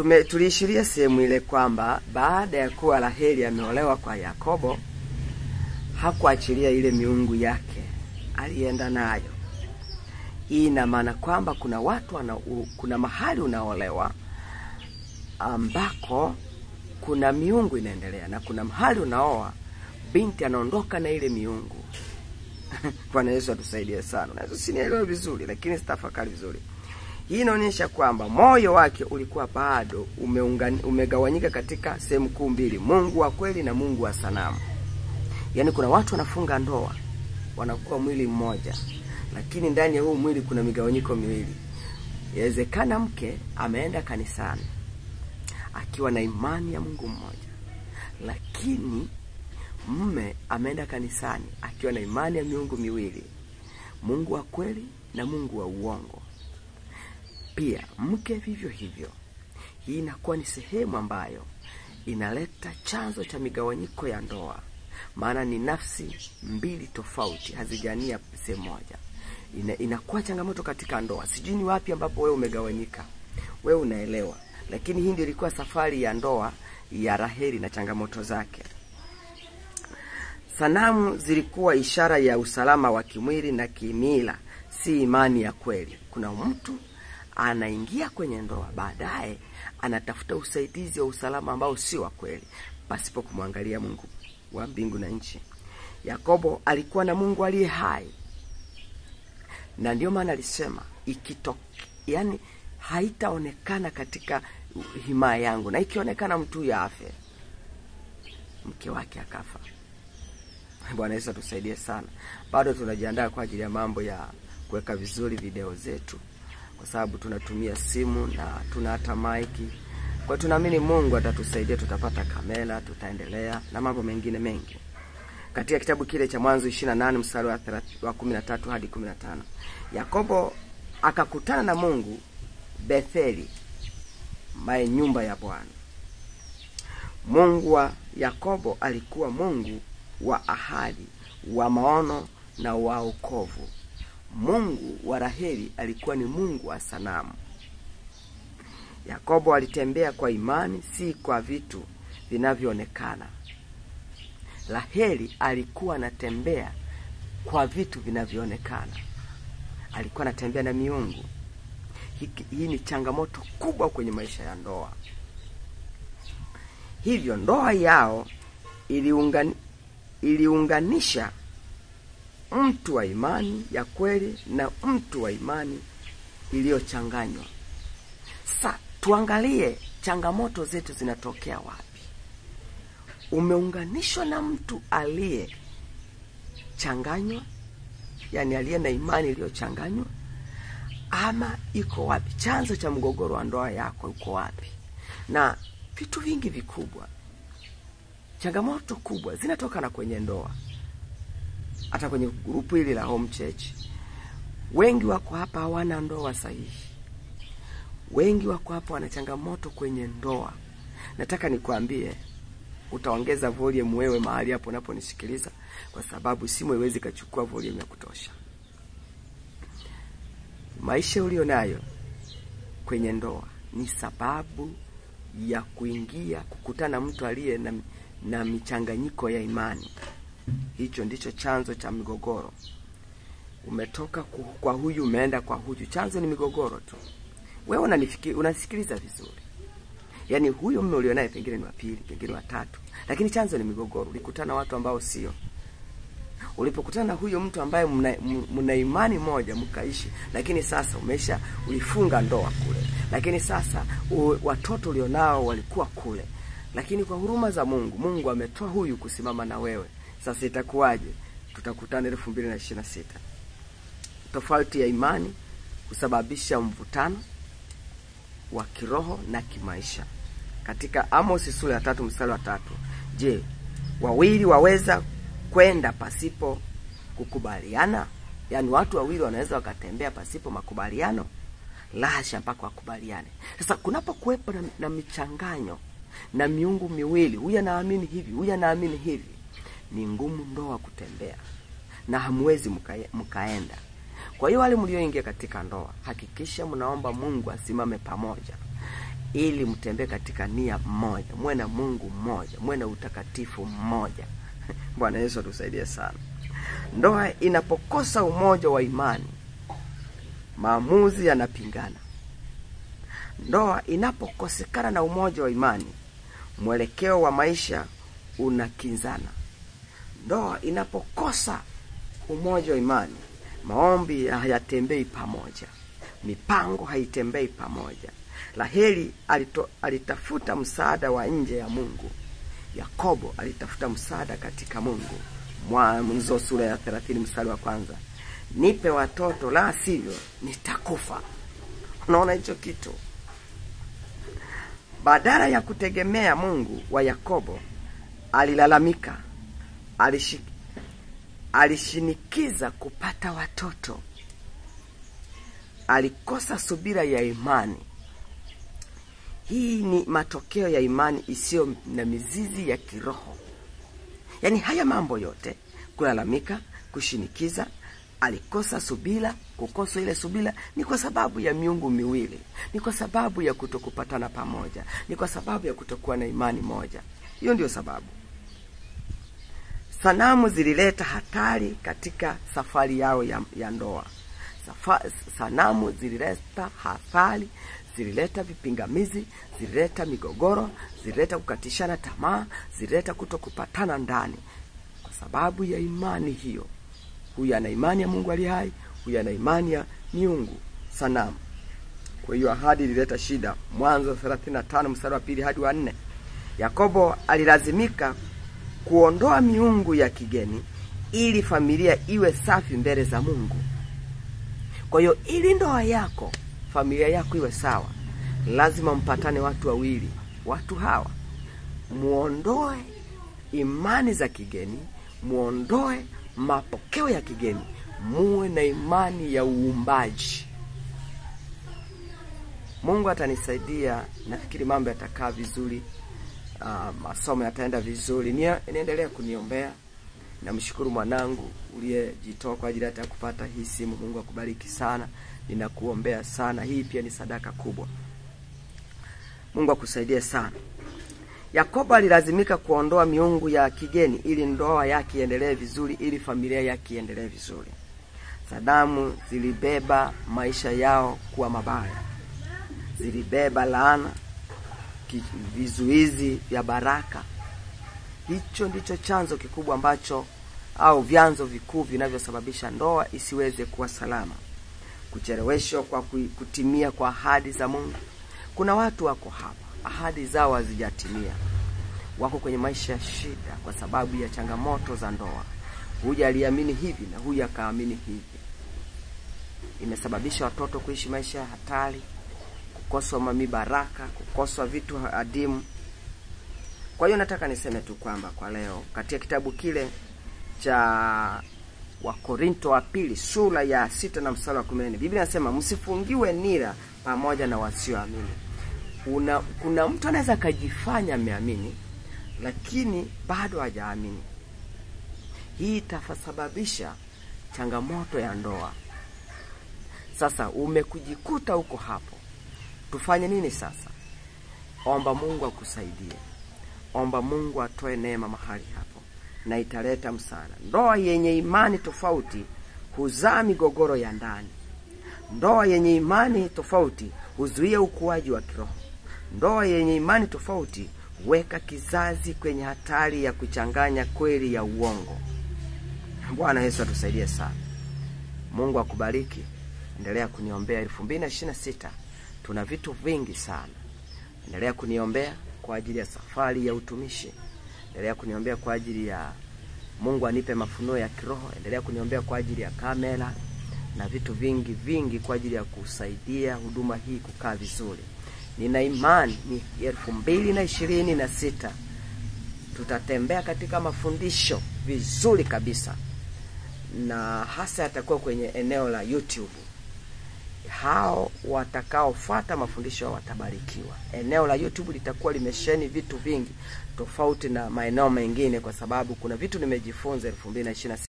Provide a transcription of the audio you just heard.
Tuliishiria sehemu ile kwamba baada ya kuwa Raheli ameolewa kwa Yakobo, hakuachilia ile miungu yake, alienda nayo. Hii ina maana kwamba kuna mahali unaolewa ambako kuna miungu inaendelea, na kuna mahali unaoa binti anaondoka na ile miungu. Bwana Yesu atusaidie sana. Na sinielewa vizuri, lakini sitafakari vizuri. Hii inaonyesha kwamba moyo wake ulikuwa bado umegawanyika katika sehemu kuu mbili, Mungu wa kweli na Mungu wa sanamu. Yaani kuna watu wanafunga ndoa, wanakuwa mwili mmoja, lakini ndani ya huu mwili kuna migawanyiko miwili. Inawezekana mke ameenda kanisani akiwa na imani ya Mungu mmoja, lakini mume ameenda kanisani akiwa na imani ya miungu miwili, Mungu wa kweli na Mungu wa uongo. Pia mke vivyo hivyo. Hii inakuwa ni sehemu ambayo inaleta chanzo cha migawanyiko ya ndoa, maana ni nafsi mbili tofauti hazijania sehemu moja. Inakuwa changamoto katika ndoa. Sijui ni wapi ambapo wewe umegawanyika, wewe unaelewa, lakini hii ndio ilikuwa safari ya ndoa ya Raheli na changamoto zake. Sanamu zilikuwa ishara ya usalama wa kimwili na kimila, si imani ya kweli. Kuna mtu anaingia kwenye ndoa, baadaye anatafuta usaidizi wa usalama ambao si wa kweli, pasipo kumwangalia Mungu wa mbingu na nchi. Yakobo alikuwa na Mungu aliye hai, na ndio maana alisema yani haitaonekana katika himaya yangu, na ikionekana mtu ya afe. Mke wake akafa. Bwana Yesu atusaidie sana. Bado tunajiandaa kwa ajili ya mambo ya kuweka vizuri video zetu, kwa sababu tunatumia simu na tuna hata maiki. Kwa tunaamini Mungu atatusaidia, tutapata kamera, tutaendelea na mambo mengine mengi. Katika kitabu kile cha Mwanzo 28 mstari wa 13 hadi 15. Yakobo akakutana na Mungu Betheli, nyumba ya Bwana. Mungu wa Yakobo alikuwa Mungu wa ahadi, wa maono na wa wokovu. Mungu wa Raheli alikuwa ni Mungu wa sanamu. Yakobo alitembea kwa imani, si kwa vitu vinavyoonekana. Raheli alikuwa anatembea kwa vitu vinavyoonekana. Alikuwa anatembea na miungu. Hii ni changamoto kubwa kwenye maisha ya ndoa. Hivyo ndoa yao iliunganisha mtu wa imani ya kweli na mtu wa imani iliyochanganywa. Sasa tuangalie changamoto zetu zinatokea wapi. Umeunganishwa na mtu aliye changanywa, yani aliye na imani iliyochanganywa, ama iko wapi? Chanzo cha mgogoro wa ndoa yako uko wapi? Na vitu vingi vikubwa, changamoto kubwa zinatokana kwenye ndoa. Hata kwenye grupu hili la Home Church, wengi wako hapa hawana ndoa sahihi. Wengi wako hapa wana changamoto kwenye ndoa. Nataka nikwambie, utaongeza volume wewe mahali hapo unaponisikiliza, kwa sababu simu haiwezi kuchukua volume ya kutosha. Maisha ulionayo kwenye ndoa ni sababu ya kukutana mtu aliye na michanganyiko ya imani. Hicho ndicho chanzo cha migogoro. Umetoka kwa huyu umeenda kwa huyu, chanzo ni migogoro tu. Wewe unasikiliza vizuri. Yaani huyo mume ulionaye pengine ni wa pili, pengine wa tatu, lakini chanzo ni migogoro. Ulikutana watu ambao sio. Ulipokutana na huyo mtu ambaye mna imani moja mkaishi, lakini sasa ulifunga ndoa kule. Lakini sasa watoto ulionao walikuwa kule. Lakini kwa huruma za Mungu ametoa huyu kusimama na wewe. Sasa itakuwaje? Tutakutana 2026. Tofauti ya imani kusababisha mvutano wa kiroho na kimaisha. Katika Amos sura ya 3 mstari wa 3. Je, wawili waweza kwenda pasipo kukubaliana? Yaani watu wawili wanaweza wakatembea pasipo makubaliano? Lasha, mpaka wakubaliane. Sasa kunapokuwepo na michanganyo na miungu miwili, huyu anaamini hivi, huyu anaamini hivi, ni ngumu ndoa kutembea na hamwezi mkaenda. Kwa hiyo wale mlioingia katika ndoa, hakikisha mnaomba Mungu asimame pamoja, ili mtembee katika nia moja, muwe na Mungu mmoja, muwe na utakatifu mmoja. Bwana Yesu atusaidie sana. Ndoa inapokosa umoja wa imani, maamuzi yanapingana. Ndoa inapokosekana na umoja wa imani, mwelekeo wa maisha unakinzana. Ndoa inapokosa umoja wa imani, maombi hayatembei pamoja, mipango haitembei pamoja. Raheli alitafuta msaada wa nje ya Mungu. Yakobo alitafuta msaada katika Mungu. Mwanzo sura ya 30 mstari wa 1. Nipe watoto, la sivyo nitakufa. Unaona hicho kitu? Badala ya kutegemea Mungu wa Yakobo, alilalamika, alishinikiza kupata watoto. Alikosa subira ya imani. Hii ni matokeo ya imani isiyo na mizizi ya kiroho. Yaani haya mambo yote, kulalamika, kushinikiza, alikosa subira. Kukosa ile subira ni kwa sababu ya miungu miwili, ni kwa sababu ya kutokupatana pamoja, ni kwa sababu ya kutokuwa na imani moja. Hiyo ndio sababu. Sanamu zilileta hatari katika safari yao ya ndoa. Sanamu zilileta hatari, zilileta vipingamizi, zilileta migogoro, zilileta kukatishana tamaa, zilileta kutokupatana ndani. Kwa sababu ya imani hiyo. Huyu ana imani ya Mungu aliye hai, huyu ana imani ya miungu sanamu. Kwa hiyo ahadi ilileta shida. Mwanzo 35 mstari wa 2 hadi wa 4. Yakobo alilazimika kuondoa miungu ya kigeni ili familia iwe safi mbele za Mungu. Kwa hiyo ili ndoa yako, familia yako iwe sawa, lazima mpatane watu wawili. Watu hawa muondoe imani za kigeni, muondoe mapokeo ya kigeni, muwe na imani ya uumbaji. Mungu atanisaidia, nafikiri mambo yatakaa vizuri. Masomo yataenda vizuri. Niendelea kuniombea. Namshukuru mwanangu uliyejitoa kwa ajili ya kupata hii simu. Mungu akubariki sana. Ninakuombea sana. Hii pia ni sadaka kubwa. Mungu akusaidie sana. Yakobo alilazimika kuondoa miungu ya kigeni ili ndoa yake iendelee vizuri, ili familia yake iendelee vizuri. Sanamu zilibeba maisha yao kuwa mabaya. Zilibeba laana, vizuizi vya baraka. Hicho ndicho chanzo kikubwa ambacho, au vyanzo vikuu vinavyosababisha ndoa isiweze kuwa salama. Kucheleweshwa kwa kutimia kwa ahadi za Mungu. Kuna watu wako hapa, ahadi zao hazijatimia. Wako kwenye maisha ya shida kwa sababu ya changamoto za ndoa. Huyu aliamini hivi na huyu akaamini hivi. Imesababisha watoto kuishi maisha ya hatari, kukoswa baraka, kukoswa vitu adimu. Kwa hiyo nataka niseme tu kwamba kwa leo, katika kitabu kile cha Wakorinto wa pili sura ya 6 na mstari wa 14, Biblia inasema msifungiwe nira pamoja na wasioamini. Kuna mtu anaweza kujifanya ameamini lakini bado hajaamini. Hii itasababisha changamoto ya ndoa. Sasa umekujikuta huko hapo. Tufanye nini sasa? Omba Mungu akusaidie. Omba Mungu atoe neema mahali hapo na italeta msaada. Ndoa yenye imani tofauti huzaa migogoro ya ndani. Ndoa yenye imani tofauti huzuia ukuaji wa kiroho. Ndoa yenye imani tofauti weka kizazi kwenye hatari ya kuchanganya kweli ya uongo. Bwana Yesu atusaidie sana. Mungu akubariki. Endelea kuniombea. 2026 tuna vitu vingi sana. Endelea kuniombea kwa ajili ya safari ya utumishi. Endelea kuniombea kwa ajili ya Mungu anipe mafunuo ya kiroho. Endelea kuniombea kwa ajili ya kamera na vitu vingi kwa ajili ya kusaidia huduma hii kukaa vizuri. Nina imani ni 2026 tutatembea katika mafundisho vizuri kabisa, na hasa yatakuwa kwenye eneo la YouTube. Hao watakaofuata mafundisho watabarikiwa. Eneo la YouTube litakuwa limesheni vitu vingi tofauti na maeneo mengine, kwa sababu kuna vitu nimejifunza 2026.